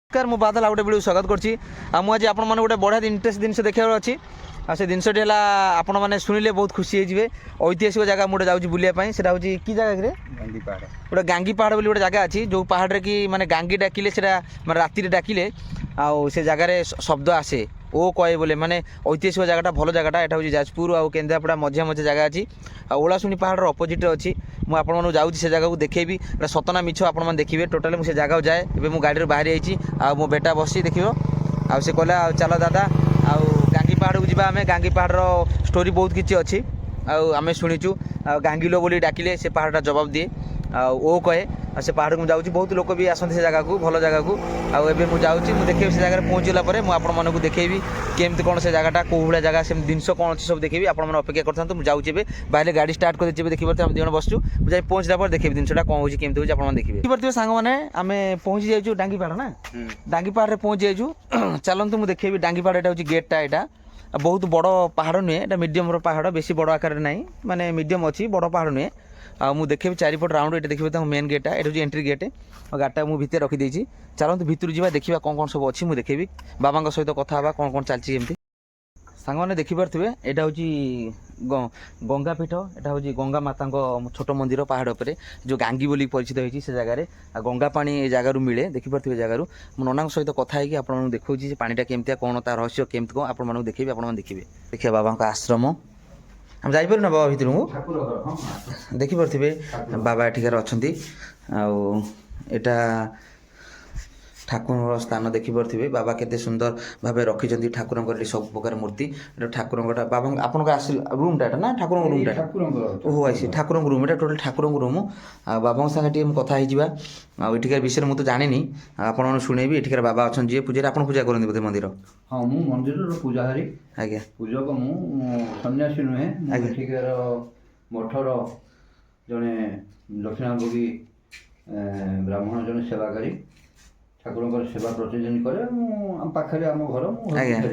नमस्कार मु बादल आउ गोटे वीडियो स्वागत करछि मुझे आपण मैंने गोटे बढ़िया इंटरेस्ट जिन देखा अच्छी आ से जिनटी है आपण मैंने शुणिले बहुत खुशी होइजिवे। ऐतिहासिक जगह मुझे जाऊँगी बुलाया से कि जगह गांगी पहाड़ गोटे गांगी पहाड़ बोली गोटे जगह अच्छी जो पहाड़ की माने गांगी डाकिले माने राति डाकिले आउ से जगार शब्द आसे ओ कहे बोले माने ऐतिहासिक जगह भल जगह यहाँ हूँ जाजपुर आउ केन्द्रापड़ा मझे मझे जगह अच्छी ओलाशुणी पहाड़ अपोजिट अच्छी मुझे आपको जाऊँगी से जगह को देखेबी सतना मिछ आपने देखिए टोटाल मुझे जगह जाए एवं मु गाड़ी बाहरी आई मो बेटा बसी देख आ से कहला चल दादा आउ गांगी पहाड़ को जीवा आमे गांगी पहाड़ स्टोरी बहुत किसी अच्छी आम शुणीचु गांगीलो बोली डाकिले से पहाड़टा जवाब दिए ओ कहे से पहाड़ को जाऊँगी बहुत लोक भी आसते से जगह को भल जगह को आबे मुझे देखे से जगह पहुँचला मुझे देखेबी केमती कौन से जगह कौ भाया जगह से जिनस कौन अच्छी सब देखेबी आप अपेक्षा करते मुझे बाहर गाड़ी स्टार्ट कर देखिए हम दिन बसचु मुझे पहुँचला पर देखिए जिनसा कौन हो केमती होती आप देखिए देखिए सांग मैंने आम पहुँची जाइए डांगी पहाड़ ना डांगी पहाड़ पहुँची जाइए चलते मुझे देखेबी डांगी पहाड़ यहाँ हूँ गेटा यहाँ बहुत बड़ पहाड़ नुहे ये मीडियम पहाड़ बेसी बड़ आकार ना माने मीडियम अच्छी बड़ पहाड़ नुहे मुझे देखेबी चारिपट राउंड ये देखिए मेन गेटा ये हूँ एंट्री गेट गाड़ीटा मुझे भितर रखीदी चलते भितर जावा देखा कौन कौन सब अच्छी मुझे देखेबी बाबा सहित कथा कौन कौन चलती केमती सांग मैंने देखिपे यहाँ हूँ गंगा पीठ यहाँ हूँ गंगा माता छोट मंदिर पहाड़ पर जो गांगी बोली परिचित होती से जगार गंगा पानी जगार मिले देखिपे जगार मो नना सहित कथा है आप देखा पानीटा केमती कौन ता रहस्य केमती कौन आप देखिए आप देखिए देखिए बाबा आश्रम हम जापर ना बाबा भितर को देखिपे बाबा एठिकार अच्छा आटा ठाकुर स्थान देखिपे बाबा केते सुंदर भाव रखी ठाकुर सब प्रकार मूर्ति ठाकुर बाबा आपण रूमटा ना ठाकुर रूमटा ओहो आई ठाकुर रूम ये टोटल ठाकुर रूम बाबा सागे कथा आठिकार विषय मुझे जानी आपड़ शुणेबी एठिकार बाबा अच्छा जी पूजा आप पूजा करते बोधे मंदिर हाँ मु मंदिर पूजाहारी आज्ञा पूजक मु सन्यासी नुहे एठिकार मठर जड़े दक्षिणाभोगी ब्राह्मण जड़े सेवाकारी ठाकुर सेवा प्रतिदिन करे पाखे आम घर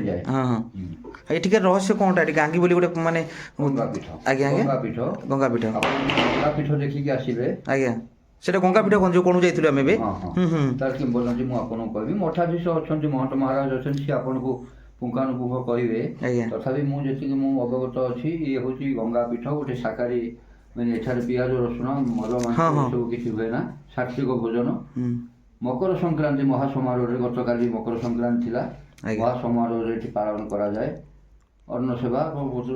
जाए हाँ हाँ ये रहस्य कौन गांगी बोली गोटे माने गंगापीठ आज्ञा गंगापीठ गंगापीठ गंगापीठ देखिए आसवे आज्ञा सेटा गंगापीठ कौन जो कौन जाइए आम तार किंवदंती मुझे कहबी मठाधीश अच्छा महंत महाराज अच्छा सी आपन को पुंखानुपुंख करेंगे तथापि मुझे अवगत अच्छी ये हूँ गंगापीठ गोटे शाकाहारी मैंने एठार पियाज रसुण मल मांस सब किसी हुए ना सात्विक भोजन मकर संक्रांति महासमारोह गतकाली मकर संक्रांति थिला महासमारोह ये पालन करा जाए अन्न सेवा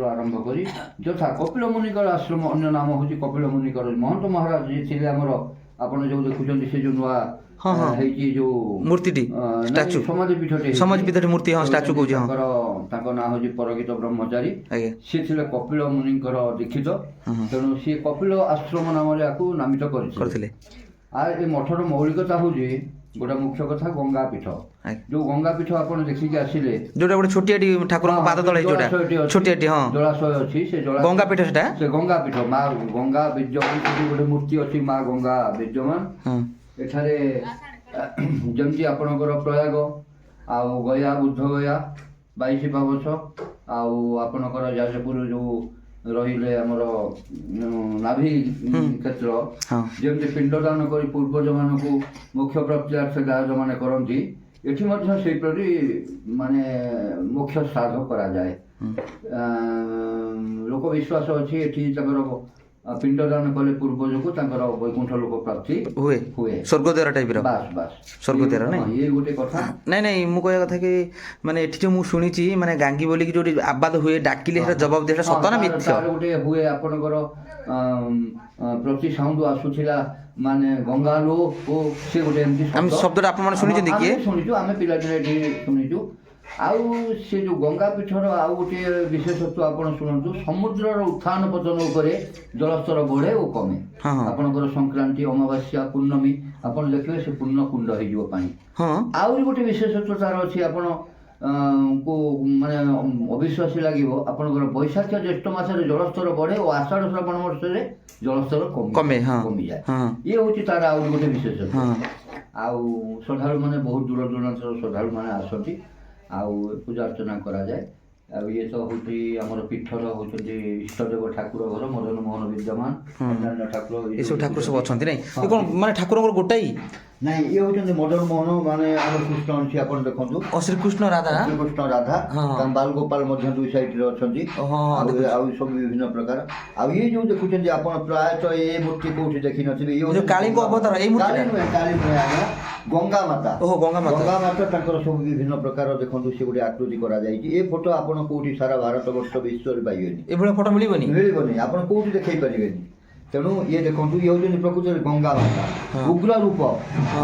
आरंभ करी यथा कपिल मुनिकर आश्रम अन्य नाम हूँ कपिल मुनिकर महंत महाराज जी थे आमर आपड़ जो देखुं से जो नुआ जो मूर्ति स्टैचू समाज पीठ मूर्ति हाँ स्टैचू कहूँ ना हूँ परगित ब्रह्मचारी सी थे कपिल मुनिकर दीक्षित तेणु सी कपिल आश्रम नाम नामित कर मठर मौलिकता हूँ गोटे मुख्य कथा गंगापीठ जो गंगापीठ आप देखिए आसिले जोटा गोटे छोटिया ठाकुर पाद तले छोटिया हाँ जलाशय अच्छी से गंगापीठ से गंगापीठ माँ गंगा विद्यमान गोटे मूर्ति अच्छी माँ गंगा विद्यमान एठारे जमती आपणकर प्रयाग आउ गया बुद्ध गया 22 पावछ आउ आपणकर जाजपुर जो रहिले आमर नाभि क्षेत्र जमती पिंडदान कर पूर्वज मान को मोक्ष प्राप्तिर्थ गायज मान करती एठी मध्य सेपरि माने मोक्ष साध करा जाए लोक विश्वास अच्छी एठी तकर पिंडदान कले पूर्वज को तंकर वैकुंठ लोक प्राप्ति हुए हुए स्वर्गद्वार टाइप रो बस बस स्वर्गद्वार नहीं ये गोटे कथा नहीं मु कहया कथा कि माने एठी जो मु सुनिची माने गांगी बोली कि जो आबाद हुए डाकिले हेरा जवाब देला सत ना मिथ्या गोटे हुए आपनकर प्रति साउंड आसुथिला माने गंगालो ओ से गोटे एमती हम शब्द आप माने सुनिचंदी कि सुनिचु आमे पिला दिने सुनिचु आउ से जो गंगापीठर आउ गोटे विशेषत्व आपड़ शुणु समुद्रर उत्थान पतन उपरे जलस्तर बढ़े और कमे आपणकर संक्रांति अमावास्या पूर्णमी आप देखिए से पूर्ण कुंड हो आउरी गोटे विशेषत्व तार अच्छी आपण को माने अविश्वासी लगे आपणकर बैशाख ज्येष्ठ मासरे जलस्तर बढ़े और आषाढ़ श्रावण मासरे जलस्तर कमे जाए ये हूँ तार आउरी गोटे विशेषत्व आउ श्रद्धालु मैंने बहुत दूर दूरांत श्रद्धालु मैंने आसती आउ पूजा अर्चना करा जाए ये तो हूँ आम पीठर हूँ इष्टदेव ठाकुर घर मदन मोहन विद्यमान ठाकुर ये सब ठाकुर सब अच्छा नहीं कौन माने ठाकुर गोटाई ନାଇଁ ଇଏ ହଉଛନ୍ତି ମଦନ ମୋହନ ମାନେ ଆମର କୃଷ୍ଣ ଅଛି ଆପଣ ଦେଖନ୍ତୁ ଶ୍ରୀକୃଷ୍ଣ ରାଧା ଶ୍ରୀକୃଷ୍ଣ ରାଧା ତାଙ୍କ ବାଲଗୋପାଳ ମଧ୍ୟ ଦୁଇ ସାଇଡରେ ଅଛନ୍ତି ଆଉ ସବୁ ବିଭିନ୍ନ ପ୍ରକାର ଆଉ ଇଏ ଯୋଉ ଦେଖୁଛନ୍ତି ଆପଣ ପ୍ରାୟତଃ ଏ ମୂର୍ତ୍ତି କୋଉଠି ଦେଖିନଥିବେ ଇଏ କାଳୀଙ୍କ ଅବତାର ଏଇ କାଳୀ ନୁହେଁ ଆଜ୍ଞା ଗଙ୍ଗା ମାତା ଗଙ୍ଗା ମାତା ତାଙ୍କର ସବୁ ବିଭିନ୍ନ ପ୍ରକାର ଦେଖନ୍ତୁ ସେ ଗୋଟେ ଆକୃତି କରାଯାଇଛି ଏ ଫଟୋ ଆପଣ କୋଉଠି ସାରା ଭାରତ ବର୍ଷ ବିଶ୍ୱରେ ପାଇବେନି ଏଭଳିଆ ଫଟୋ ମିଳିବନି ଆପଣ କୋଉଠି ଦେଖେଇ ପାରିବେନି ତେଣୁ ଇଏ ଦେଖନ୍ତୁ ଇଏ ହଉଛନ୍ତି ପ୍ରକୃତରେ ଗଙ୍ଗା ମାତା ଉଗ୍ର ରୂପ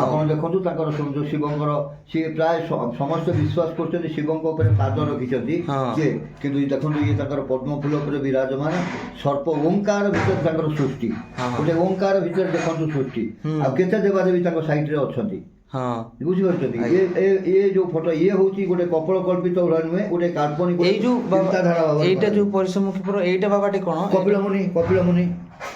ଆପଣ ଦେଖନ୍ତୁ ତାଙ୍କର ଯୋଉ ଶିବଙ୍କର ସିଏ ପ୍ରାୟ ସମସ୍ତେ ବିଶ୍ୱାସ କରୁଛନ୍ତି ଶିବଙ୍କ ଉପରେ ପାଦ ରଖିଛନ୍ତି ସିଏ କିନ୍ତୁ ଦେଖନ୍ତୁ ଇଏ ତାଙ୍କର ପଦ୍ମ ଫୁଲ ଉପରେ ବିରାଜମାନ ସର୍ପ ଓଙ୍କାର ଭିତରେ ତାଙ୍କର ସୃଷ୍ଟି ଗୋଟେ ଓଙ୍କାର ଭିତରେ ଦେଖନ୍ତୁ ସୃଷ୍ଟି ଆଉ କେତେ ଦେବାଦେବୀ ତାଙ୍କ ସାଇଡରେ ଅଛନ୍ତି ବୁଝିପାରୁଛନ୍ତି ଇଏ ଯୋଉ ଫଟୋ ଇଏ ହଉଛି ଗୋଟେ କପଳ କଳ୍ପିତ ଉଡ଼ା ନୁହେଁ ଗୋଟେ କାଳ୍ପନିକ ଏଇ ଯୋଉ ଚିନ୍ତାଧାରା ଏଇଟା ଯୋଉ ପରିଶ୍ରମ ଏଇଟା ବାବାଟି କଣ କପିଳ ମୁନି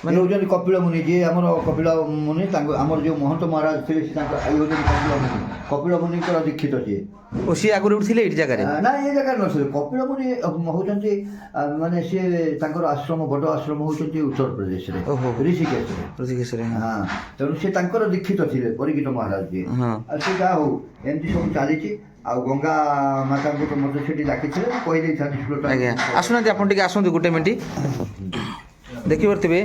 ମାନେ ହଉଛନ୍ତି କପିଳ ମୁନି ଯିଏ ଆମର କପିଳ ମୁନି ତାଙ୍କ ଆମର ଯୋଉ ମହନ୍ତ ମହାରାଜ ଥିଲେ ସେ ତାଙ୍କ ହଉଛନ୍ତି କପିଳ ମୁନିଙ୍କର ଦୀକ୍ଷିତ ସିଏ ଓ ସିଏ ଆଗରୁ ଥିଲେ ଏଇଠି ଜାଗାରେ ନା ଏ ଜାଗାରେ ନଥିଲେ କପିଳ ମୁନି ହଉଛନ୍ତି ମାନେ ସିଏ ତାଙ୍କର ଆଶ୍ରମ ବଡ଼ ଆଶ୍ରମ ହଉଛନ୍ତି ଉତ୍ତରପ୍ରଦେଶରେ ଋଷିକେଶରେ ହଁ ତେଣୁ ସେ ତାଙ୍କର ଦୀକ୍ଷିତ ଥିଲେ ପରିଚିତ ମହାରାଜ ଯିଏ ଆଉ ସେ ଯାହା ହଉ ଏମିତି ସବୁ ଚାଲିଛି ଆଉ ଗଙ୍ଗା ମାତାଙ୍କୁ ତ ମୋତେ ସେଠି ଡାକିଥିଲେ ମୁଁ କହିଦେଇଥାନ୍ତି ଆଜ୍ଞା ଆସୁନାହାନ୍ତି ଆପଣ ଟିକେ ଆସନ୍ତୁ ଗୋଟେ ମିନିଟ୍ ଦେଖିପାରୁଥିବେ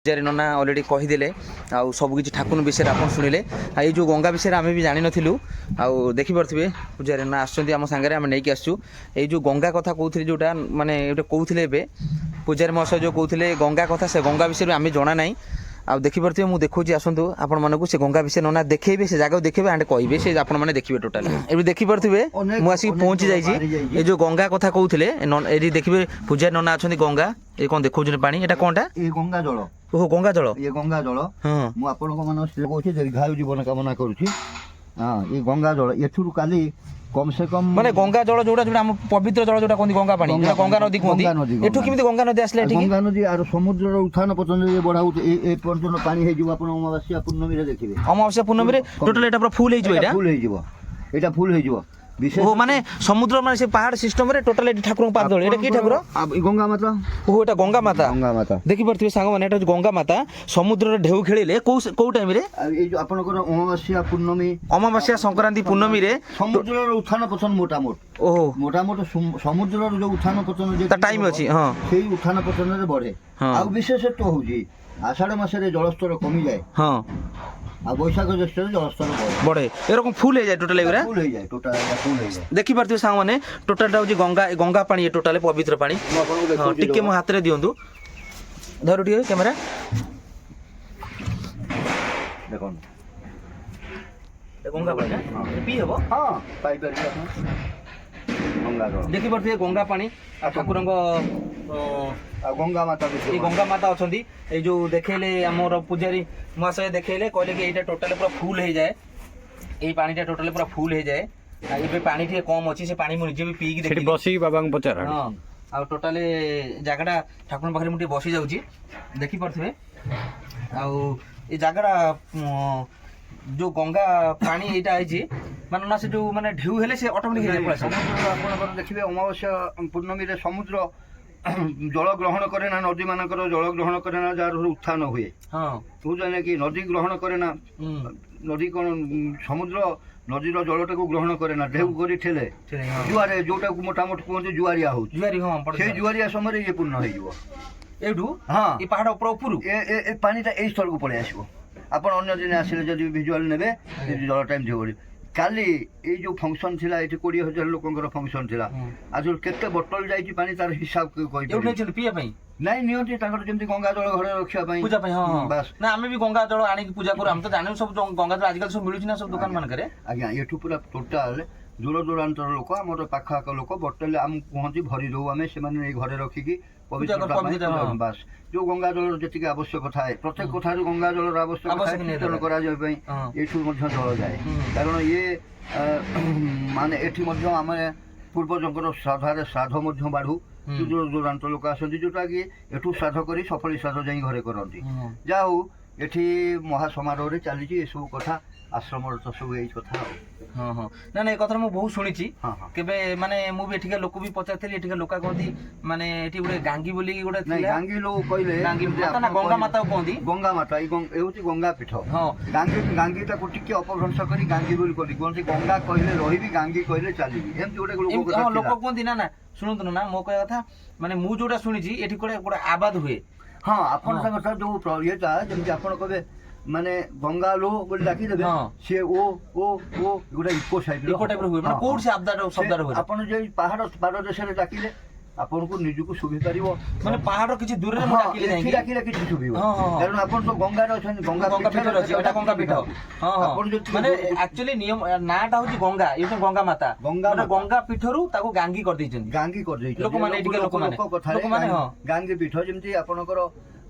ପୂଜାରୀ ନନା ଅଲରେଡ଼ି କହିଦେଲେ ଆଉ ସବୁକିଛି ଠାକୁର ବିଷୟରେ ଆପଣ ଶୁଣିଲେ ଆଉ ଏଇ ଯେଉଁ ଗଙ୍ଗା ବିଷୟରେ ଆମେ ବି ଜାଣିନଥିଲୁ ଆଉ ଦେଖିପାରୁଥିବେ ପୂଜାରୀ ନନା ଆସୁଛନ୍ତି ଆମ ସାଙ୍ଗରେ ଆମେ ନେଇକି ଆସିଛୁ ଏଇ ଯେଉଁ ଗଙ୍ଗା କଥା କହୁଥିଲେ ଯେଉଁଟା ମାନେ ଏଇଟା କହୁଥିଲେ ଏବେ ପୂଜାରୀ ମହାଶୟ ଯେଉଁ କହୁଥିଲେ ଗଙ୍ଗା କଥା ସେ ଗଙ୍ଗା ବିଷୟରେ ଆମେ ଜଣା ନାହିଁ ଆଉ ଦେଖିପାରୁଥିବେ ମୁଁ ଦେଖାଉଛି ଆସନ୍ତୁ ଆପଣମାନଙ୍କୁ ସେ ଗଙ୍ଗା ବିଷୟରେ ନନା ଦେଖେଇବେ ସେ ଜାଗାକୁ ଦେଖେଇବେ ଆଣ୍ଡ କହିବେ ସେ ଆପଣମାନେ ଦେଖିବେ ଟୋଟାଲି ଏବେ ଦେଖିପାରୁଥିବେ ମୁଁ ଆସିକି ପହଞ୍ଚି ଯାଇଛି ଏ ଯେଉଁ ଗଙ୍ଗା କଥା କହୁଥିଲେ ଏଠି ଦେଖିବେ ପୂଜାରୀ ନନା ଅଛନ୍ତି ଗଙ୍ଗା ଏ କ'ଣ ଦେଖାଉଛନ୍ତି ପାଣି ଏଇଟା କ'ଣଟା ଏ ଗଙ୍ଗା ଜଳ ଗଙ୍ଗା ଜଳ ଇଏ ଗଙ୍ଗା ଜଳ ମୁଁ ଆପଣଙ୍କ ମାନଙ୍କ ସ୍ତ୍ରୀ କହୁଛି ଦୀର୍ଘାୟୁ ଜୀବନ କାମନା କରୁଛି ଏ ଗଙ୍ଗା ଜଳ ଏଥିରୁ କାଲି କମ ସେ କମ ମାନେ ଗଙ୍ଗା ଜଳ ଯୋଉଟା ଯୋଉଟା ଆମ ପବିତ୍ର ଜଳ ଯୋଉଟା କୁହନ୍ତି ଗଙ୍ଗା ପାଣି ଗଙ୍ଗା ନଦୀ କୁହନ୍ତି ଏଠୁ କେମିତି ଗଙ୍ଗା ନଦୀ ଆସିଲା ଏଠି ଗଙ୍ଗା ନଦୀ ଆଉ ସମୁଦ୍ରର ଉତ୍ଥାନ ପତନରେ ବଢା ହଉଛି ଏ ପର୍ଯ୍ୟନ୍ତ ପାଣି ହେଇଯିବ ଆପଣ ଅମାବାସ୍ୟା ପୂର୍ଣ୍ଣମୀରେ ଦେଖିବେ ଅମାବାସ୍ୟା ପୂର୍ଣ୍ଣମୀରେ ଟୋଟାଲ ଏଟା ପୁରା ଫୁଲ ହେଇଯିବ ଏଇଟା ଫୁଲ ହେଇଯିବ ମାନେ ସମୁଦ୍ର ମାନେ ସେ ପାହାଡ ସିଷ୍ଟମରେ ଟୋଟାଲ ଏଠି ଠାକୁରଙ୍କ ପାଦ ତଳେ ଏଟା କି ଠାକୁର ଗଙ୍ଗା ମାତା ଏଟା ଗଙ୍ଗା ମାତା ଦେଖିପାରୁଥିବେ ସାଙ୍ଗମାନେ ଏଟା ହଉଛି ଗଙ୍ଗା ମାତା ସମୁଦ୍ରରେ ଢେଉ ଖେଳିଲେ କୋଉ ଟାଇମରେ ଏଇ ଯୋଉ ଆପଣଙ୍କର ଅମାବାସ୍ୟା ସଂକ୍ରାନ୍ତି ପୂର୍ଣ୍ଣମୀରେ ସମୁଦ୍ରର ଉତ୍ଥାନ ପତନ ମୋଟାମୋଟ ସମୁଦ୍ରର ଯୋଉ ଉତ୍ଥାନ ପତନ ଟାଇମ ଅଛି ସେଇ ଉତ୍ଥାନ ପତନରେ ବଢେ ଆଉ ବିଶେଷତ୍ୱ ହଉଛି ଆଷାଢ ମାସରେ ଜଳସ୍ତର କମିଯାଏ ଆଉ ବୈଶାଖ ଜ୍ୟେଷ୍ଠରେ ଜଳସ୍ତର ବଢେ ଏରକମ ଫୁଲ ହେଇଯାଏ ଟୋଟାଲ ଏଗୁରା ଦେଖିପାରୁଥିବେ ସାଙ୍ଗମାନେ ଟୋଟାଲଟା ହଉଛି ଗଙ୍ଗା ପାଣି ଟୋଟାଲ ପବିତ୍ର ପାଣି ଟିକେ ମୋ ହାତରେ ଦିଅନ୍ତୁ ଧରୁ ଟିକେ କ୍ୟାମେରା ଦେଖନ୍ତୁ ଗଙ୍ଗା ପାଣି ପିଇ ହବ ପାଇପାରିବେ ଦେଖିପାରୁଥିବେ ଗଙ୍ଗା ପାଣି ଠାକୁରଙ୍କ ଗଙ୍ଗା ମାତା ଏଇ ଗଙ୍ଗା ମାତା ଅଛନ୍ତି ଏଇ ଯୋଉ ଦେଖେଇଲେ ଆମର ପୂଜାରୀ ମହାଶୟ ଦେଖେଇଲେ କହିଲେ କି ଏଇଟା ଟୋଟାଲ ପୁରା ଫୁଲ ହେଇଯାଏ ଏଇ ପାଣିଟା ଟୋଟାଲ ପୁରା ଫୁଲ ହେଇଯାଏ ଆଉ ଏବେ ପାଣି ଟିକେ କମ ଅଛି ସେ ପାଣି ମୁଁ ନିଜେ ବି ପିଇକି ଦେଖିଲି ବସିକି ବାବାଙ୍କୁ ପଚାର ଆଉ ଟୋଟାଲ ଜାଗାଟା ଠାକୁରଙ୍କ ପାଖରେ ମୁଁ ଟିକେ ବସି ଯାଉଛି ଦେଖିପାରୁଥିବେ ଆଉ ଏ ଜାଗାଟା ଯୋଉ ଗଙ୍ଗା ପାଣି ଏଇଟା ହେଇଛି ମାନେ ନା ସେ ଯୋଉ ମାନେ ଢେଉ ହେଲେ ସେ ଅଟୋମେଟିକ ଆପଣଙ୍କର ଦେଖିବେ ଅମାବାସ୍ୟା ପୂର୍ଣ୍ଣମୀରେ ସମୁଦ୍ର ଜଳ ଗ୍ରହଣ କରେ ନା ନଦୀ ମାନଙ୍କର ଜଳ ଗ୍ରହଣ କରେ ନା ଯାହାର ଉତ୍ଥାନ ହୁଏ ବୁଝୁଛନ୍ତି କି ନଦୀ ଗ୍ରହଣ କରେ ନା ନଦୀ କ'ଣ ସମୁଦ୍ର ନଦୀର ଜଳଟାକୁ ଗ୍ରହଣ କରେ ନା ଢେଉ କରି ଠେଲେ ଜୁଆରେ ଯୋଉଟାକୁ ମୋଟାମୋଟି କୁହନ୍ତି ଜୁଆରିଆ ହଉଛି ସେଇ ଜୁଆରିଆ ସମୟରେ ଇଏ ପୂର୍ଣ୍ଣ ହେଇଯିବ ଏଇଠୁ ଏ ପାହାଡ ଉପରୁ ଏ ପାଣିଟା ଏଇ ସ୍ଥଳକୁ ପଳେଇ ଆସିବ ଆପଣ ଅନ୍ୟ ଦିନେ ଆସିଲେ ଯଦି ଭିଜୁଆଲ ନେବେ ଜଳ ଟାଇମ୍ ଥିବ କାଲି ଏଇ ଯୋଉ ଫଙ୍କସନ ଥିଲା ଏଠି 20,000 ଲୋକଙ୍କର ଫଙ୍କସନ ଥିଲା ଆଜି କେତେ ବୋଟଲ ଯାଇଛି ପାଣି ତାର ହିସାବ କହିପାରିବେ ପିଇବା ପାଇଁ ନାଇଁ ନିଅନ୍ତି ତାଙ୍କର ଯେମିତି ଗଙ୍ଗା ଜଳ ଘରେ ରଖିବା ପାଇଁ ପୂଜା ପାଇଁ ବାସ୍ ନା ଆମେ ବି ଗଙ୍ଗା ଜଳ ଆଣିକି ପୂଜା କରୁ ଆମେ ତ ଜାଣିବୁ ସବୁ ଗଙ୍ଗା ଜଳ ଆଜିକାଲି ସବୁ ମିଳୁଛି ନା ସବୁ ଦୋକାନ ମାନଙ୍କରେ ଆଜ୍ଞା ଏଠୁ ପୁରା ଟୋଟାଲ ଦୂର ଦୂରାନ୍ତର ଲୋକ ଆମର ପାଖ ଆଖ ଲୋକ ବୋଟଲ ଆମକୁ କୁହନ୍ତି ଭରି ଦଉ ଆମେ ସେମାନେ ଏଇ ଘରେ ରଖିକି ବାସ୍ ଯୋଉ ଗଙ୍ଗା ଜଳର ଯେତିକି ଆବଶ୍ୟକ ଥାଏ ପ୍ରତ୍ୟେକ କଥାରୁ ଗଙ୍ଗା ଜଳର ଆବଶ୍ୟକ କରାଯିବା ପାଇଁ ଏଠୁ ମଧ୍ୟ ଜଳ ଯାଏ କାରଣ ଇଏ ମାନେ ଏଠି ମଧ୍ୟ ଆମେ ପୂର୍ବଜଙ୍କର ଶ୍ରାଦ୍ଧ ମଧ୍ୟ ବାଢୁ ଦୂର ଦୂରାନ୍ତ ଲୋକ ଆସନ୍ତି ଯୋଉଟା କି ଏଠୁ ଶ୍ରାଦ୍ଧ କରି ସଫଳି ଶ୍ରାଦ୍ଧ ଯାଇ ଘରେ କରନ୍ତି ଯାହା ହଉ ଏଠି ମହାସମାରୋହରେ ଚାଲିଛି ଏସବୁ କଥା ଆଶ୍ରମର ତ ସବୁ ଏଇ କଥା ଆଉ। ହଁ ହଁ ନା ନା ଏ କଥା ମୁଁ ବହୁତ ଶୁଣିଛି। ହଁ ହଁ କେବେ ମାନେ ମୁଁ ବି ଏଠିକା ଲୋକ ବି ପଚାରିଥିଲି, ଏଠିକା ଲୋକ କହନ୍ତି ମାନେ ଏଠି ଗୋଟେ ଗାଙ୍ଗି ବୋଲିକି ଗୋଟେ ନାଇଁ ଥିଲା। ଗାଙ୍ଗି ଲୋକ କହିଲେ ଗାଙ୍ଗି ଯେମିତି ମାତା ନା ଆପଣ ଗଙ୍ଗା କହିଲେ- ମାତାକୁ କହନ୍ତି। ଗଙ୍ଗା ମାତା ଏ ହେଉଛି ଗଙ୍ଗା ପୀଠ। ହଁ ଗାଙ୍ଗିଟାକୁ ଟିକେ ଅପଭ୍ରଂଶ କରି ଗାଙ୍ଗି ବୋଲି କୁହନ୍ତି ଗଙ୍ଗା କହିଲେ ରହିବି, ଗାଙ୍ଗି କହିଲେ ଚାଲିବି, ଏମିତି ଗୋଟେ ଲୋକ ଏମିତି କଥା ହଁ ଥିଲା। ଲୋକ କୁହନ୍ତି। ନା ନା ଶୁଣନ୍ତୁ ନା ମୋ କହିବା କଥା ମାନେ ମୁଁ ଯୋଉଟା ଶୁଣିଛି ଏଠି ଗୋଟେ ଗୋଟେ ଆବାଦ ହୁଏ। ହଁ ଆପଣ ହଁ। ତାଙ୍କ ସହ ଯୋଉ ଇଏଟା ଯେମିତି ଆପଣ କହିବେ ମାନେ ଗଙ୍ଗା ଲୋ ବୋଲି ଡାକିଦେବେ, ହଁ। ସିଏ ଓ ଗୋଟେ ଇକୋ ସାଇଡ୍ ଇକୋ ଟାଇପର ହୁଏ ମାନେ କୋଉଠି ସେ ଶବ୍ଦଟା ହୁଏ? ଆପଣ ଯେ ପାହାଡ଼ ଦେଶରେ ଡାକିଲେ ଆପଣଙ୍କୁ ନିଜକୁ ଶୁଭି ପାରିବ। ମାନେ ପାହାଡ କିଛି ଦୂରରେ ମୁଁ ଡାକିଲେ ଏଠି ଯାଇକି ଡାକିଲେ କିଛି ଶୁଭିବ, ହଁ, ହଁ, ହଁ। କାରଣ ଆପଣ ତ ଗଙ୍ଗାରେ ଅଛନ୍ତି, ଗଙ୍ଗା ପୀଠରେ ଅଛି, ଏଟା ଗଙ୍ଗା ପୀଠ। ହଁ ହଁ ଆପଣ ଯଦି ମାନେ ଆକ୍ଚୁଆଲି ନିୟମ ନାଁଟା ହଉଛି ଗଙ୍ଗା, ଏଇଟା ଗଙ୍ଗା ମାତା। ଗଙ୍ଗା ମାନେ ମାତା। ଗଙ୍ଗା ପୀଠରୁ ତାକୁ ଗାଙ୍ଗି କରିଦେଇଛନ୍ତି। ଗାଙ୍ଗି କରିଦେଇଛନ୍ତି ଲୋକମାନେ ଏଠିକା ଲୋକମାନେ କଥାରେ ଲୋକମାନେ ହଁ ଗାଙ୍ଗି ପୀଠ ଯେମିତି ଆପଣଙ୍କର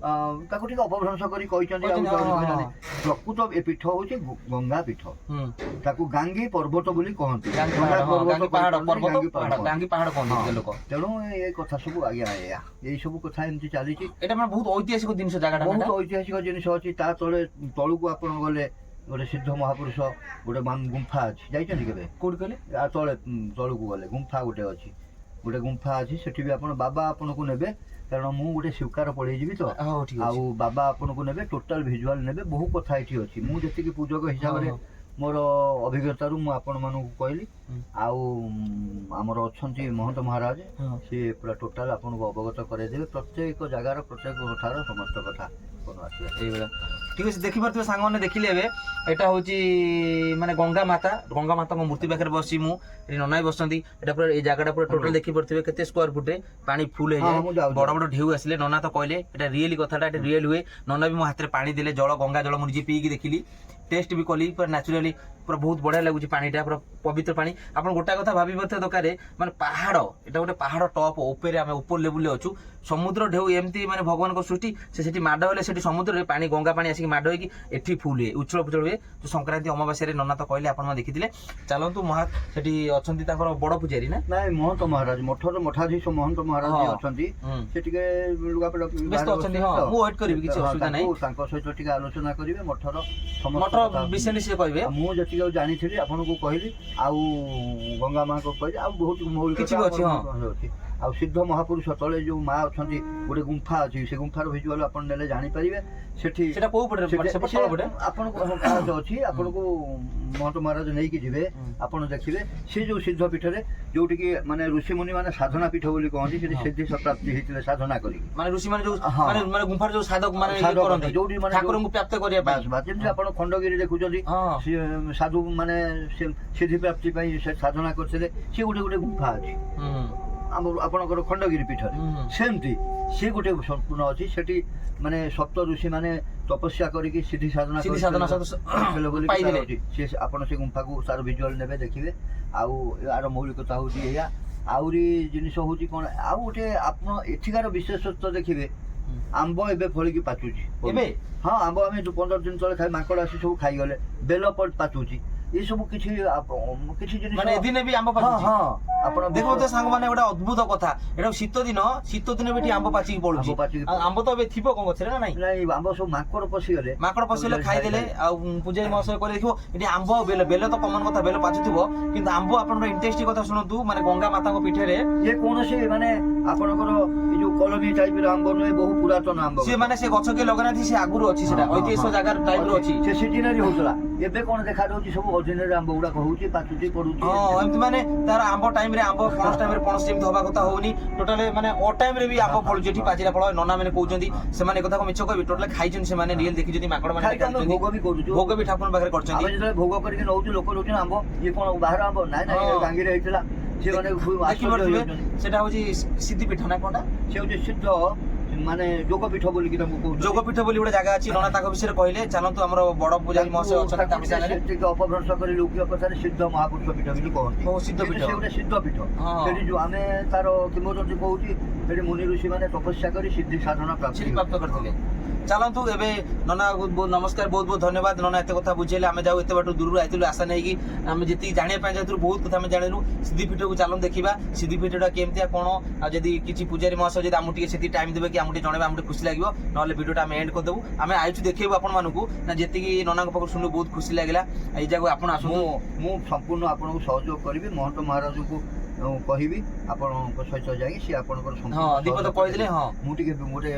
ତାକୁ ଟିକେ ଅପଭ୍ରଂଶ କରି କହିଛନ୍ତି। ଆଉ କହିଛନ୍ତି, ହଁ, ହଁ, ପ୍ରକୃତ ଏ ପୀଠ ହଉଛି ଗଙ୍ଗା ପୀଠ, ହୁଁ ତାକୁ ଗାଙ୍ଗି ପର୍ବତ ବୋଲି କହନ୍ତି। ଗାଙ୍ଗି ଗଙ୍ଗା ପାହାଡ, ହଁ, ଗାଙ୍ଗି ପାହାଡ କହନ୍ତି, ପର୍ବତ ଗାଙ୍ଗି ପାହାଡ, ପର୍ବତ। ଗାଙ୍ଗି ପାହାଡ କହନ୍ତି ଏଠିକା ଲୋକ। ତେଣୁ ଏ କଥା ସବୁ ଆଜ୍ଞା ଏଇ ସବୁ କଥା ଏମିତି ଚାଲିଛି। ଏଟା ମାନେ ବହୁତ ଐତିହାସିକ ଜିନିଷ ଜାଗାଟା ନା ବହୁତ ଏଟା? ଐତିହାସିକ ଜିନିଷ ଅଛି। ତା ତଳକୁ ଆପଣ ଗଲେ ଗୋଟେ ସିଦ୍ଧ ମହାପୁରୁଷ ଗୋଟେ ଗୁମ୍ଫା ଅଛି, ଯାଇଛନ୍ତି କେବେ? କୋଉଠି କହିଲେ? ତଳକୁ ଗଲେ ଗୁମ୍ଫା ଗୋଟେ ଅଛି, ଗୋଟେ ଗୁମ୍ଫା ଅଛି, ସେଠି ବି ଆପଣ ବାବା ଆପଣଙ୍କୁ ନେବେ, କାରଣ ମୁଁ ଗୋଟେ ସ୍ୱୀକାର ପଳେଇଯିବି ତ, ହଉ ଠିକ ଅଛି। ଆଉ ବାବା ଆପଣଙ୍କୁ ନେବେ, ଟୋଟାଲ ଭିଜୁଆଲ ନେବେ, ବହୁ କଥା ଏଠି ଅଛି। ମୁଁ ଯେତିକି ପୂଜକ ହିସାବରେ ହଁ, ମୋର ଅଭିଜ୍ଞତାରୁ ମୁଁ ଆପଣମାନଙ୍କୁ କହିଲି। ଆଉ ଆମର ଅଛନ୍ତି ମହନ୍ତ ମହାରାଜ, ହଁ। ସିଏ ପୁରା ଟୋଟାଲ ଆପଣଙ୍କୁ ଅବଗତ କରାଇଦେବେ ପ୍ରତ୍ୟେକ ଜାଗାର ପ୍ରତ୍ୟେକ କଥାର ସମସ୍ତ କଥା ଆପଣ ଆସିବେ। ଏଇଭଳିଆ ଠିକ ଅଛି। ଦେଖିପାରୁଥିବେ ସାଙ୍ଗମାନେ, ଦେଖିଲେ ଏବେ ଏଟା ହଉଛି ମାନେ ଗଙ୍ଗା ମାତାଙ୍କ ମୂର୍ତ୍ତି ପାଖରେ ବସି ମୁଁ ଏଠି ନନା ବି ବସନ୍ତି। ଏଟା ପୁରା ଏଇ ଜାଗାଟା ପୁରା ଟୋଟାଲ ଦେଖିପାରୁଥିବେ କେତେ ସ୍କୋୟାର ଫୁଟରେ ପାଣି ଫୁଲ ହଁ, ମୁଁ ହେଇଯାଏ। ଯାଉଛି। ବଡ ବଡ ଢେଉ ଆସିଲେ ନନା ତ କହିଲେ ଏଟା ରିଏଲି କଥାଟା, ଏଟା ରିଏଲ ହୁଏ। ନନା ବି ମୋ ହାତରେ ପାଣି ଦେଲେ, ଗଙ୍ଗା ଜଳ ମୁଁ ନିଜେ ପିଇକି ଦେଖିଲି, ଟେଷ୍ଟ ବି କଲି, ପୁରା ନ୍ୟାଚୁରାଲି ପୁରା ବହୁତ ବଢିଆ ଲାଗୁଛି ପାଣିଟା, ପୁରା ପବିତ୍ର ପାଣି। ଆପଣ ଗୋଟା କଥା ଭାବିବା ଦରକାର, ମାନେ ପାହାଡ, ଏଟା ଗୋଟେ ପାହାଡ ଟପ ଉପରେ, ଆମେ ଉପର ଲେବୁଲରେ ଅଛୁ। ସମୁଦ୍ର ଢେଉ ଏମିତି ମାନେ ଭଗବାନଙ୍କ ସୃଷ୍ଟି, ସେଠି ମାଡ ହେଲେ ସେଠି ସମୁଦ୍ରରେ ପାଣି ଗଙ୍ଗା ପାଣି ଆସିକି ମାଡ ହେଇକି ଏଠି ଫୁଲ ହୁଏ, ଉଛଳ ପୁଛଳ ହୁଏ। ତ ସଂକ୍ରାନ୍ତି ଅମାବାସ୍ୟାରେ ନନା ତ କହିଲେ, ଆପଣ ଦେଖିଥିଲେ। ଚାଲନ୍ତୁ ସେଠି ଅଛନ୍ତି ତାଙ୍କର ବଡ ପୂଜାରୀ ନା? ନାଇଁ, ମହନ୍ତ ମହାରାଜ, ମଠର ମଠାଧୀଶ ମହନ୍ତ ମହାରାଜ ଯିଏ ଅଛନ୍ତି, ସେ ଟିକେ ଲୁଗାପଟା ବ୍ୟସ୍ତ ଅଛନ୍ତି। ହଁ, ମୁଁ ୱେଟ୍ କରିବି, କିଛି ଅସୁବିଧା ନାହିଁ। ତାଙ୍କ ସହିତ ଟିକେ ଆଲୋଚନା କରିବେ ମଠର ମଠ ବିଷୟରେ ସିଏ କହିବେ। ମୁଁ ଯେତିକି ଜାଣିଥିଲି ଆପଣଙ୍କୁ କହିଲି, ଆଉ ଗଙ୍ଗା ମାଙ୍କୁ କହିଲି, ଆଉ ବହୁତ ମୌଳିକ କିଛି ବି ଅଛି। ହଁ, ଅଛି। ଆଉ ସିଦ୍ଧ ମହାପୁରୁଷ ତଳେ ଯୋଉ ମା ଅଛନ୍ତି, ଗୋଟେ ଗୁମ୍ଫା ଅଛି, ସେ ଗୁମ୍ଫାର ଭିଜୁଆଲ ଆପଣ ନେଲେ ଜାଣିପାରିବେ। ସେଟା କୋଉ ପଟେ? ଆପଣଙ୍କୁ ପାହାଚ ଅଛି, ଆପଣଙ୍କୁ ମହନ୍ତ ମହାରାଜ ନେଇକି ଯିବେ, ଆପଣ ଦେଖିବେ ସେ ଯୋଉ ସିଦ୍ଧ ପୀଠରେ ଯୋଉଠିକି ମାନେ ଋଷିମୁନି ମାନେ ସାଧନା ପୀଠ ବୋଲି କହନ୍ତି, ସେଠି ସିଦ୍ଧି ପ୍ରାପ୍ତି ହେଇଥିଲେ ସାଧନା କରିକି। ମାନେ ଋଷି ମାନେ ଯୋଉ ମାନେ ଗୁମ୍ଫାର ଯୋଉ ସାଧକ ମାନେ କରନ୍ତି, ଯୋଉଠି ମାନେ ଠାକୁରଙ୍କୁ ପ୍ରାପ୍ତ କରିବା ପାଇଁ। ଯେମିତି ଆପଣ ଖଣ୍ଡଗିରି ଦେଖୁଛନ୍ତି, ସାଧୁ ମାନେ ସିଦ୍ଧି ପ୍ରାପ୍ତି ପାଇଁ ସେ ସାଧନା କରିଥିଲେ, ସେ ଗୋଟେ ଗୁମ୍ଫା ଅଛି ଆପଣଙ୍କର ଖଣ୍ଡଗିରି ପୀଠରେ। ସେମିତି ସେ ଗୋଟେ ସମ୍ପୂର୍ଣ୍ଣ ଅଛି, ସେଠି ମାନେ ସପ୍ତ ଋଷି ମାନେ ତପସ୍ୟା କରିକି ସିଦ୍ଧି ସାଧନା ବୋଲି ଆପଣ ସେ ଗୁମ୍ଫାକୁ ତାର ଭିଜୁଆଲ ନେବେ, ଦେଖିବେ। ଆଉ ଆର ମୌଳିକତା ହଉଛି ଏଇଆ। ଆହୁରି ଜିନିଷ ହଉଛି କଣ, ଆଉ ଗୋଟେ ଆପଣ ଏଠିକାର ବିଶେଷତ୍ୱ ଦେଖିବେ, ଆମ୍ବ ଏବେ ଫଳିକି ପାଚୁଛି ଏବେ। ହଁ, ଆମ୍ବ ଆମେ 15 ଦିନ ତଳେ ଖାଇ ମାଙ୍କଡ ଆସି ସବୁ ଖାଇଗଲେ, ବେଲ ପାଚୁଛି, ଏସବୁ କିଛି ଜିନିଷ ମାନେ ଏଦିନେ ବି ଆମ୍ବ ପାଚୁଛି। ଆପଣ ଦେଖନ୍ତୁ ସାଙ୍ଗମାନେ, ଗୋଟେ ଅଦ୍ଭୁତ କଥା, ଏଟା ଶୀତ ଦିନ ବି ଏଠି ଆମ୍ବ ପାଚିକି ପଡୁଛି। ଆମ୍ବ ତ ଏବେ ଥିବ କଣ ଗଛରେ ନା ନାଇଁ? ଆମ୍ବ ସବୁ ମାଙ୍କଡ ପଶିଗଲେ ଖାଇଦେଲେ। ଆଉ ପୂଜାରୀ ମହାଶୟ କହିଲେ, ଦେଖିବ ଏଠି ଆମ୍ବ ବେଲ ତ କମନ କଥା, ବେଲ ପାଚୁଥିବ, କିନ୍ତୁ ଆମ୍ବ ଆପଣଙ୍କର ଇଣ୍ଟରେଷ୍ଟିଂ କଥା ଶୁଣନ୍ତୁ, ମାନେ ଗଙ୍ଗା ମାତାଙ୍କ ପୀଠରେ ଇଏ କୌଣସି ମାନେ ଆପଣଙ୍କର ଏଇ ଯୋଉ କଲମୀ ଟାଇପର ଆମ୍ବ ନୁହେଁ, ବହୁ ପୁରାତନ ଆମ୍ବ। ସେ ମାନେ ସେ ଗଛ କିଏ ଲଗାନାହାନ୍ତି, ସେ ଆଗରୁ ଅଛି, ସେଟା ଐତିହାସିକ ଜାଗାର ଟାଇପର ଅଛି। ସେ ସିଜିନାରୀ ହଉଥିଲା, ଏବେ କଣ ଦେଖାଯାଉଛି ସବୁ ଅର୍ଜିନାରୀ ଆମ୍ବ ଗୁଡାକ ହଉଛି, ପାଚୁଛି, ପଡୁଛି। ହଁ, ଏମିତି ମାନେ ତାର ଆମ୍ବ ଟାଇମରେ ଆମ୍ବ, ପଣସ ଟାଇମରେ ପଣସ ଯେମିତି ହବା କଥା ହଉନି, ଟୋଟାଲ ମାନେ ଅ ଟାଇମରେ ବି ଆମ୍ବ ଫଳୁଛି ଏଠି, ପାଚିଲା ଫଳ। ନନା ମାନେ କହୁଛନ୍ତି, ସେମାନେ ଏ କଥାକୁ ମିଛ କହିବେ, ଟୋଟାଲ ଖାଇଛନ୍ତି ସେମାନେ, ରିଏଲ ଦେଖିଛନ୍ତି, ମାଙ୍କଡ ମାନେ ଭୋଗ ବି ଠାକୁର ପାଖରେ କରିଛନ୍ତି। ଆମେ ଯେତେବେଳେ ଭୋଗ କରିକି ନଉଛୁ, ଲୋକ ନଉଛନ୍ତି ଆମ୍ବ, ଇଏ କଣ ବାହାର ଆମ୍ବ? ନାଇଁ, ଗାଙ୍ଗିରେ ହେଇଥିଲା। ସେଟା ହଉଛି ସିଦ୍ଧିପୀଠ ନା କଣଟା? ସେ ହଉଛି ସିଦ୍ଧ ମାନେ ଯୋଗପୀଠ ବୋଲିକି ତାଙ୍କୁ କହୁଛନ୍ତି। ଯୋଗପୀଠ ବୋଲି ଗୋଟେ ଜାଗା ଅଛି, ନନା ତାଙ୍କ ବିଷୟରେ କହିଲେ। ଚାଲନ୍ତୁ, ଆମର ବଡ ପୂଜାରୀ ମହାଶୟ ଅଛନ୍ତି, ତାଙ୍କ ବିଷୟରେ ଟିକେ ଅପଭ୍ରଂଶ କରି ଲୌକିକ କଥାରେ ସିଦ୍ଧ ମହାପୁରୁଷ ପୀଠ ବୋଲି କହନ୍ତି। ସିଦ୍ଧ ପୀଠ, ସେ ଗୋଟେ ସିଦ୍ଧ ପୀଠ। ସେଠି ଯୋଉ ଆମେ ତାର କିମ୍ବଦନ୍ତୀ କହୁଛି, ସେଠି ମୁନି ଋଷି ମାନେ ତପସ୍ୟା କରି ସିଦ୍ଧି ସାଧନା ପ୍ରାପ୍ତ କରିଥିଲେ। ଚାଲନ୍ତୁ, ଏବେ ନନା ବହୁତ ନମସ୍କାର, ବହୁତ ବହୁତ ଧନ୍ୟବାଦ। ନନା ଏତେ କଥା ବୁଝେଇଲେ, ଆମେ ଯାଉ ଏତେ ବାଟ ଦୂରରୁ ଆଇଥିଲୁ ଆଶା ନେଇକି, ଆମେ ଯେତିକି ଜାଣିବା ପାଇଁ ଯାଇଥିଲୁ ବହୁତ କଥା ଆମେ ଜାଣିଲୁ। ସିଦ୍ଧିପୀଠକୁ ଚାଲନ୍ତୁ ଦେଖିବା, ସିଦ୍ଧିପୀଠଟା କେମିତିଆ କଣ, ଆଉ ଯଦି କିଛି ପୂଜାରୀ ମହାଶୟ ଯଦି ଆମକୁ ଟିକେ ସେତିକି ଟାଇମ ଦେବେ କି आमको जणेबा आमको खुशी लागियो नले वीडियोटा आम एंड करदेबू आम आइछु देखैबू आपण मानकू ना जेतिकी ननाक पाखु सुनु बहुत खुशी लागला एई जागो आपण आसु मु संपूर्ण आपनको सहयोग करिवि महंत महाराज को कहबी आपनको सहित जाई से आपनकर हां दीपद कहि दिले हां मु टिके मोटे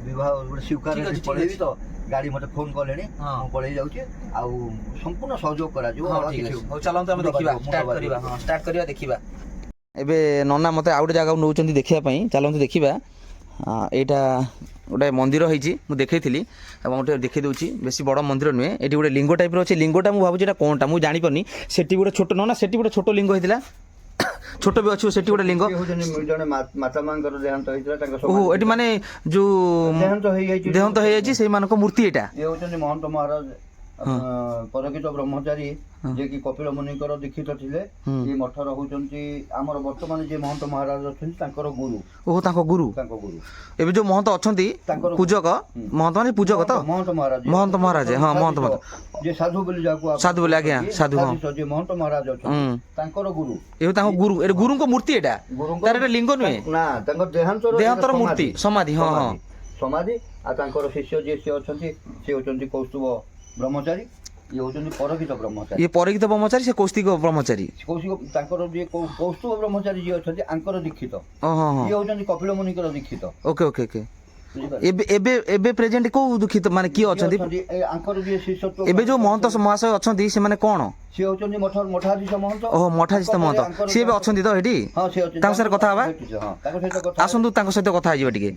विवाह गोटे स्वीकार पळेबी तो गाड़ी मते फोन कलेनी मु पळेई जाउची आ संपूर्ण सहयोग करा जो हो चलंतु हम देखिबा स्टार्ट करिबा हां स्टार्ट करिबा देखिबा एबे नन्ना मते आउटे जगह नौचंती देखिया पई चलंतु देखिबा एटा गोटे मंदिर होइची मु देखैथिली अब गोटे देखै दउची बेसी बड़ मंदिर नुहे एटी गोटे लिंग टाइप रो अछि लिंगटा मु भाबु जेटा कोनटा मु जानि परनी सेटी गोटे छोटो नना सेटी गोटे छोटो लिंग होइतिला छोट भी अच्छी सेठी गोटे लिंग जने माता मांकर देहांत होइतिला तांका ओहो एटी माने जो देहांत होई जायछि सेई मानको मूर्ति एटा ए होचनि महंत महाराज परकित ब्रह्मचारी जे कि कपिल मुनिकर दीक्षित थिले ये मठर होचंती हमर वर्तमान जे महंत महाराज अछंती तांकर गुरु ओहो तांको गुरु एबे जो महंत अछंती पूजक महंत माने पूजक तो महंत महाराज हां महंत महाराज जे साधु बोली जाको साधु बोली आज्ञा साधु हां जे महंत महाराज अछंती तांकर गुरु एबे तांको गुरु ए गुरु को मूर्ति एटा तार एटा लिंग नुहे ना तांकर देहांतर मूर्ति समाधि हां हां समाधि आ तांकर शिष्य जे से अछंती से होचंती कौस्तुभ ब्रह्मचारी ये होचंती परकित ब्रह्मचारी ये परकित ब्रह्मचारी से कौस्तिक ब्रह्मचारी कौशिक तांकर जे कौस्तुभ ब्रह्मचारी जे अछंती आंकर दीक्षित हां हां ये होचंती कपिल मुनिकर दीक्षित ओके ओके ओके एबे एबे एबे प्रेजेंट को दुखित माने की अछंती आंकर जे शिष्यत्व एबे जो महंत महाशय अछंती से माने कोन से होचंती मठाधीश महंत ओहो मठाधीश महंत से एबे अछंती तो हेडी हां से अछंती तांको सर कथा हबा हां तांको सहित कथा आसंतु तांको सहित कथा आइबा टिके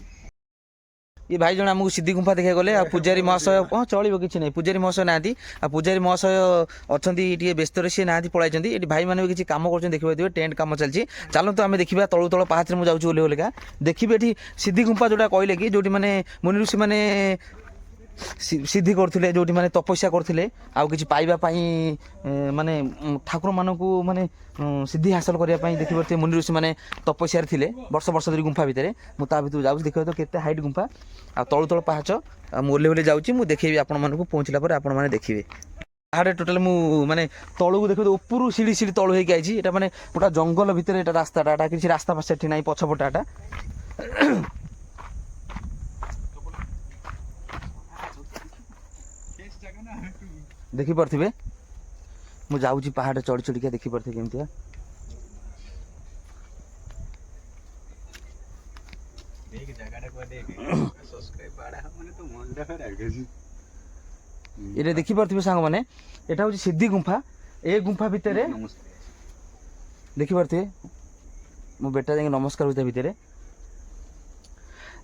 ये भाई जन आमको सिद्धि गुंफा देखा गले पूजारी महाशय हाँ चलो किसी ना पूजारी महाशय ना पूजारी महाशय अच्छा व्यस्त सी ना पलाई भाई मैंने भी किसी कम कर देखिए टेंट कम चलती चलते आम देखा तलू तल पाहाच में जाऊँ ओल्लेका देखिए ये सिद्धि गुंफा जोटा कहले कि जो मैंने मुनि ऋषि मैंने सिद्धि करथिले जोटी माने तपस्या करथिले आउ किछि पाइबा पई माने ठाकुर मानकू माने सिद्धि हासिल करिया पई देखि परते मुनि ऋषि माने तपस्या रे थिले वर्ष वर्ष धरि गुंफा भितरे मु ता भितर जाउ देखियो तो केते हाइट गुंफा आ तळु तळ पाहाच आ मोले होले जाउची मु देखैबी आपण मानकू पहुंचला पर आपण माने देखिबे पहाड़ टोटल मु माने तळु को देखो ऊपर सीढ़ी सीढ़ी तळु हेकि आइछि एटा माने पुरा जंगल भितरे एटा रास्ताटा एटा किछि रास्ता पास सेठी नै पछपटाटा देखि परथिबे मु जाउची पहाड़ चढ़ी चढ़ी के देखि परथे केमतिया देख जगाटा को देख सब्सक्राइब बाडा माने तो मन देखा राखछि एरे देखि परथिबे सांग माने एटा होची सिद्धि गुंफा ए गुंफा भितरे देखि परथे मु बेटा जाके नमस्कार होता भितरे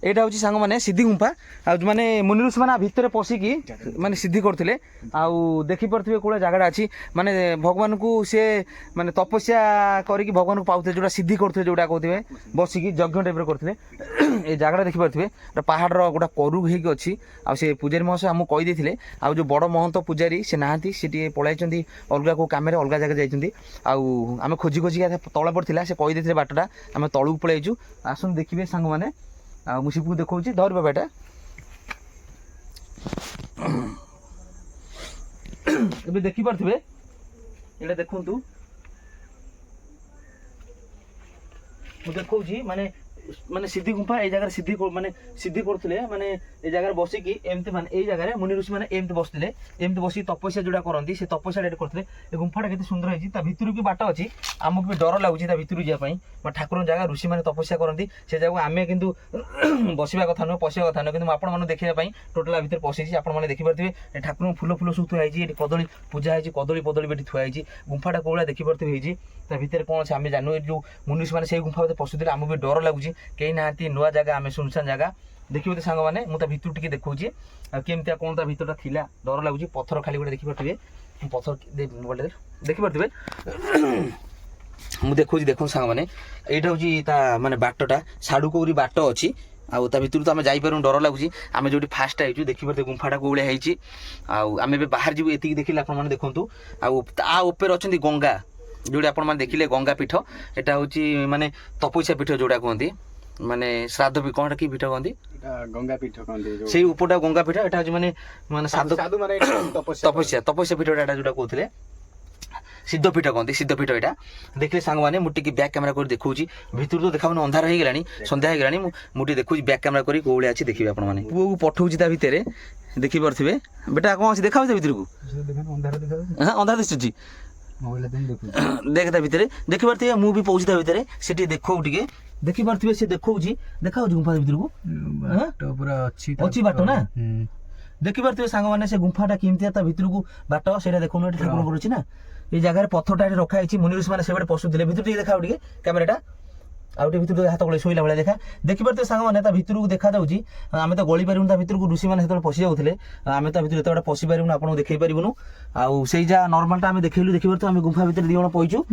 एटा होची सांग माने सिद्धि गुंफा आ माने मुनि ऋषि माने भितर पसिकी माने सिद्धि करथिले आ देखि परथिबे कोला जगाडा अछि माने भगवान को से माने तपस्या करिकी भगवान को पाउथे जोटा सिद्धि करथिले जोटा कहथिबे बसिकी यज्ञ टाइप रो करथिले ए जगाडा देखि परथिबे पहाड़ रो गोटा करू हेकी अछि आ से पूजारी महाशय हमु कहि देथिले आ जो बड़ महंत पूजारी से नाहंती सेटी पळाइचंती अलगा को कामेरे अलगा जगह जाइचंती आ आमे खोजी खोजी तळे पड़थिला से कहि देथिले बाटटा आमे तळु पळाइचु आसुन देखिबे सांग माने आ मुसिपु देखौची धर बाबाटा एबे देखि परथिबे एटा देखंतु मु देखौची माने माने सिद्धि गुंफा ए जगह सिद्धि माने सिद्धि करथिले माने ए जगह बसी की एमते माने ए जगह मुनि ऋषि माने एमते बसथिले एमते बसी तपस्या जोडा करंती से तपस्या डेट करथिले ए गुंफाटा केते सुंदर हैची ता भितरु की बाट अछि हमकु भी डर लागुची ता भितरु जिया पई मा ठाकुर जगह ऋषि माने तपस्या करंती से जगह आमे किंतु बसिबा कथा न पसिबा कथा न किंतु आपण माने देखिबा पई टोटल भितर पसिची आपण माने देखि परथिबे ए ठाकुर फूल फूल सुथु हैची ए कदली पूजा हैची कदली पदली बेटी थुआ हैची गुंफाटा कोला देखि परथिबे हैची ता भितर कोन छै आमे जानु जो मुनि ऋषि माने से गुंफा भितर पसुदिले हमकु भी डर लागुची केही नांती नुआ जगह आमे सुनसान जगह देखिबे तो सांग माने मु ता भितर टिके देखौची आ केमतिया कोन ता भितरटा थिला डर लागुची पत्थर खाली गोटे देखि परथिबे पत्थर बोले देखि परथिबे मु देखौची देखो सांग माने एटा होची ता माने बाटटा साडू कोरी बाट अछि आ ता भितर तो आमे जाई परु डर लागुची आमे जोटी फास्ट आइचु देखि परथे गुंफाटा कोळे हैची आ आमे बे बाहर जिवु एतिकी देखिले आपण माने देखंतु आ ता ऊपर अछंती गंगा जोडी आपण माने देखिले गंगा पीठ एटा होची माने तपस्या पीठ जोडा कहंती माने श्राद्ध भी कोनटा की पीठ कहंती गंगा पीठ कहंती जो सेही उपरटा गंगा पीठ एटा होची माने माने साधु माने तपस्या पीठ एटा जोडा कहथले सिद्धपीठ कहते सिद्धपीठ यहाँ देखिए सांग मैंने मुझे बैक कैमेरा कर देखा भितर तो देखा अंधार हो गलानी संध्या हो गलानी मुझे देखुची बैक कैमेरा करी कौ अच्छी देखिए आप पुओ को पठाऊँ ता भितर देखिपे बेटा कौन अच्छी देखा भितर को अंधार दिशुची देख ता भितर देखिपे मु भी पहुँची ता भितर से देखो टे देखिपे से देखा देखा गुंफा भितर को अच्छी बाट ना देखिपे सांग मैंने से गुंफाटा केमती भितर को बाट से देखो ठाकुर अच्छी ना ये जगह पत्थरटा रखाई मुनि ऋषि मैंने से पशुले भितर देखा कैमेराटा आउटे भितर हाथ गले शोला भाई देखा देखिपे सांग मैंने भितर को देखा आम तो गली पारूँ भितर को ऋषि मैंने पशि जाऊे आम तो भितर एत पशि पारूँ आपको देखी पारूँ आउ से जहाँ नर्मालटा आम देखलु देखिए आम गुंफा भितर दी जन पैचु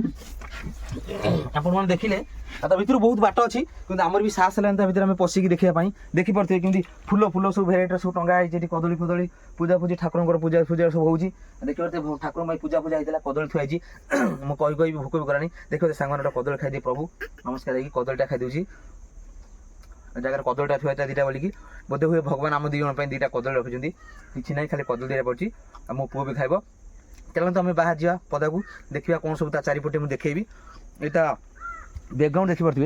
आपने देखिले भितर बहुत बाट अच्छी कि आमर भी साहस है भितर आम पशिकी देखापी देखिपे कि फुल फुल सब भेराइटर सब टंगा है कदली फदली पूजा पूजी ठाकुर पूजा पूजा सब होती देखिए ठाकुर पूजा पूजा होता कदली थुआई मुझे कही भोक भी करानी देखिए सांग कदली खाई प्रभु नमस्कार कदलीटा खाई जगह कदलीटा थुआ दीटा बोलिकी बोधे हुए भगवान आम दी जन दीटा कदली रखिंट किसी ना खाली कदली दीटा पड़ी मो पुओ भी खाइब चलते आम बाहर जा पदा को देखा कौन सब चारिपटे मुझे देखी यहाँ बैकग्राउंड देखिपे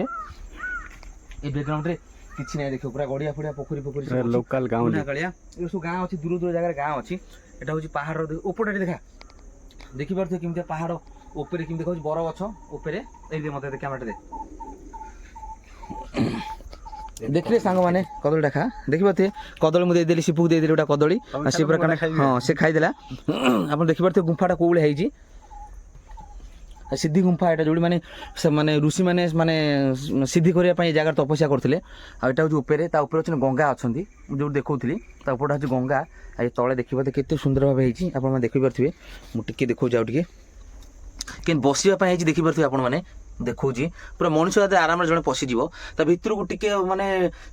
ये बैकग्राउंड रे किसी ना देखो पूरा गड़िया फड़िया पोखरी पोखरी लोकल गाँव कालिया ये सब गाँव अच्छी दूर दूर जगह गाँव अच्छी यहाँ हूँ पहाड़ ऊपर देखा देखिपे केमती पहाड़ ऊपर केमती देखा बर गछ ऊपर मत कैमेरा देखिए सांग मैंने कदलीटा खा देखिपे कदली मुझे देदेली शिपू देदेली गोटा कदली सी पूरा हाँ से खाईदेला आप देखिपे गुंफाटा कौ भाई सिद्धि गुंफा यहाँ जो मैंने ऋषि मैंने माने सिद्धि करने जगह तपस्या करते आटा हूँ ऊपर अच्छे गंगा अच्छा जो देखी ऊपर हूँ गंगा ये तले देखिए केते सुंदर भाव होती आप देखिपे मुझे देखो जाऊ कि बसवाई देखिपे आपने देखा पूरा मनुष्य आराम जड़े पशिज भितर को टे माने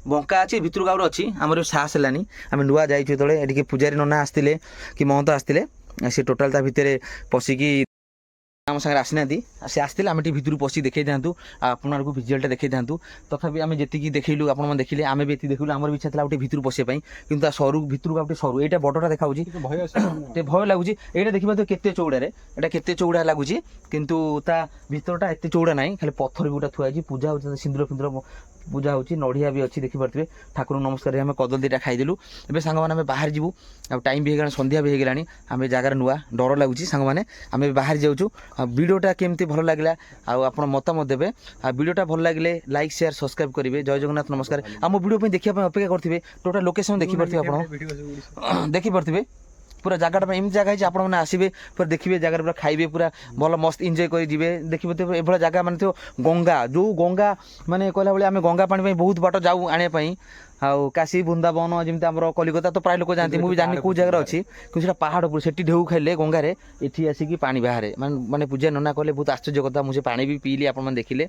बंका अच्छी भितर को अच्छी आमर साहस है आम नुआ जाइए पूजारी नना आसते कि महंत आसते सी टोटाल भितर पशिकी आम सागर आसी ना सी आसते आम भितर पशि देखी था आपको भिजुआलटा देखी था तथापि आम जी देखलु आप देखिले आम भी ये देखलु आम भी इच्छा था गोटे भितर पशियाई कि सरू भितर को गोटे सरू यहाँ बड़टा देखा भय लगुच ये देखिए केते चौड़े यहाँ केते चौड़ा लगुच किंतु ता भितरटा एत चौड़ा ना खाली पत्थर गोटा थुआई पूजा हो सिंदूर फिंदूर पूजा होची नड़िया भी अच्छी देखिपे ठाकुर नमस्कार आम कदली दीटा खाईदेलु ए सांग मैंने बाहर जीवु आ टाइम भी होगा संध्या भी होगा आम जगार नुआ डर लगुच सांग मैंने आम बाहर जाऊँ वीडियोटा केमती भल लगे आप मतामत देवे वीडियोटा भल लगे लाइक शेयर सब्सक्राइब करेंगे जय जगन्नाथ नमस्कार आम वीडियो देखा अपेक्षा करेंगे टोटाल लोकेशन देखिपे आप देखिपे पूरा जगह एमती जगह आप आसवे पूरा देखिए जगह पूरा खाइबे पूरा भल मस्त एंजॉय कर जी देखिए ये जगह माने तो गंगा जो गंगा माने कहला भाई आम गंगा पानी बहुत बाट जाऊ आने आउ काशी बृंदावन जमी आम कलिकता तो प्राय लोक जाती मुझे जानी कौ जगह अच्छी कि पहाड़ पर से ढेउ खाइले गंगार ये आसिकी पानी बाहर माने पूजा नना कले बहुत आश्चर्य कथा मुझे पानी भी पीली आप देखिले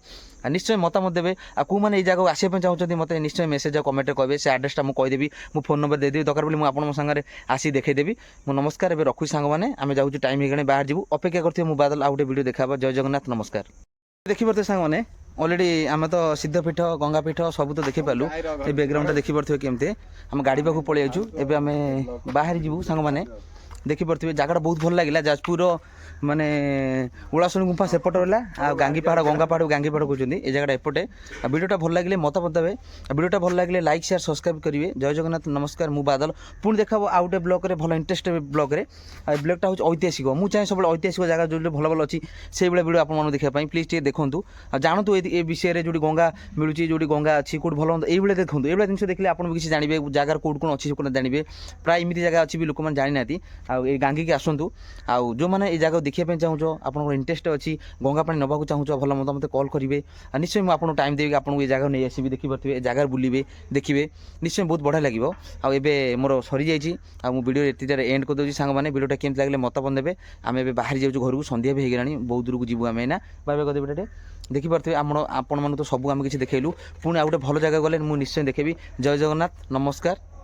निश्चय मतामत देवे आ कौ मैंने जगह आसपा चाहते मत निश्चय मेसेज कमेंट कहे से आड्रेसटा मुझे कहीदेवी मुझे फोन नंबर देदेवी दरकार बोली मुझे सागर आसी देखदेवी मुझे नमस्कार एवं रखुच सांग मैंने आम जाऊँ टाइम होगा बाहर जीवु अपेक्षा करते मुझे बादल आउ गोटे वीडियो देखा जय जगन्नाथ नमस्कार देखिपे सांग मैंने ऑलरेडी आम तो सिद्धपीठ गंगापीठ सब तो देखी पालु ये बैकग्राउंड देखिपे केमती आम गाड़ी पाक पलि आइचु एबे आम बाहर जीवु सांग मैंने देखिपे जगह बहुत भल लगे जाजपुर माने उड़ाशुणी गुंफा सेपट रहा गांगी पहाड़ गंगा पहाड़ गांगी पहाड़ कहते ये जगह एपटे वीडियोटा भल लगे मतामत देवे वीडियोटा भल लगे लाइक शेयर सब्सक्राइब करेंगे जय जगन्नाथ नमस्कार मु बादल पुणी देखा आउ गोटे ब्लॉग रे भल इंटरेस्ट ब्लॉग रे ब्लॉगटा हूँ ऐतिहासिक मुझे चाहे सब ऐतिहासिक जगह जो भल भल अच्छी से भाई वीडियो आपको देखापी प्लीज टे देखूँ जानतु ये विषय जो गंगा मिलूँ जो गंगा अच्छी कौट भल ये देखूँ ये जिन देखिए आपको किसी जानवे जगार कौट कौन अच्छी कौन जानवे प्राय एमती जगह अच्छी भी लोक मैंने जानी ना ये गांगी की आसतु आउ जो मैंने ये जगह देखिए चाहूँ आपको इंटरेस्ट अच्छी गंगा पानी नवाक चाहूँ भल मत मत कॉल करेंगे निश्चय मुझे आपको टाइम देवी आपको ये जगह नहीं आसबि देखिपे जगह बुलवे देखिए निश्चय बहुत बढ़िया लगे आए मोर सरी जाइए वीडियो ये एंड कर दूसरी सांग मैंने वीडियोटा केमती लगे मतामत देवे आम ए बाहर जाऊँ घर को संध्या भी होगा बहुत दूर को जीवु आम ना बाय बाय कदे देखिपे आपण मैंने तो सब आम किसी देखलु पुणी आ गोटे भल जगह गले मुझे निश्चय देखेबी जय जगन्नाथ नमस्कार।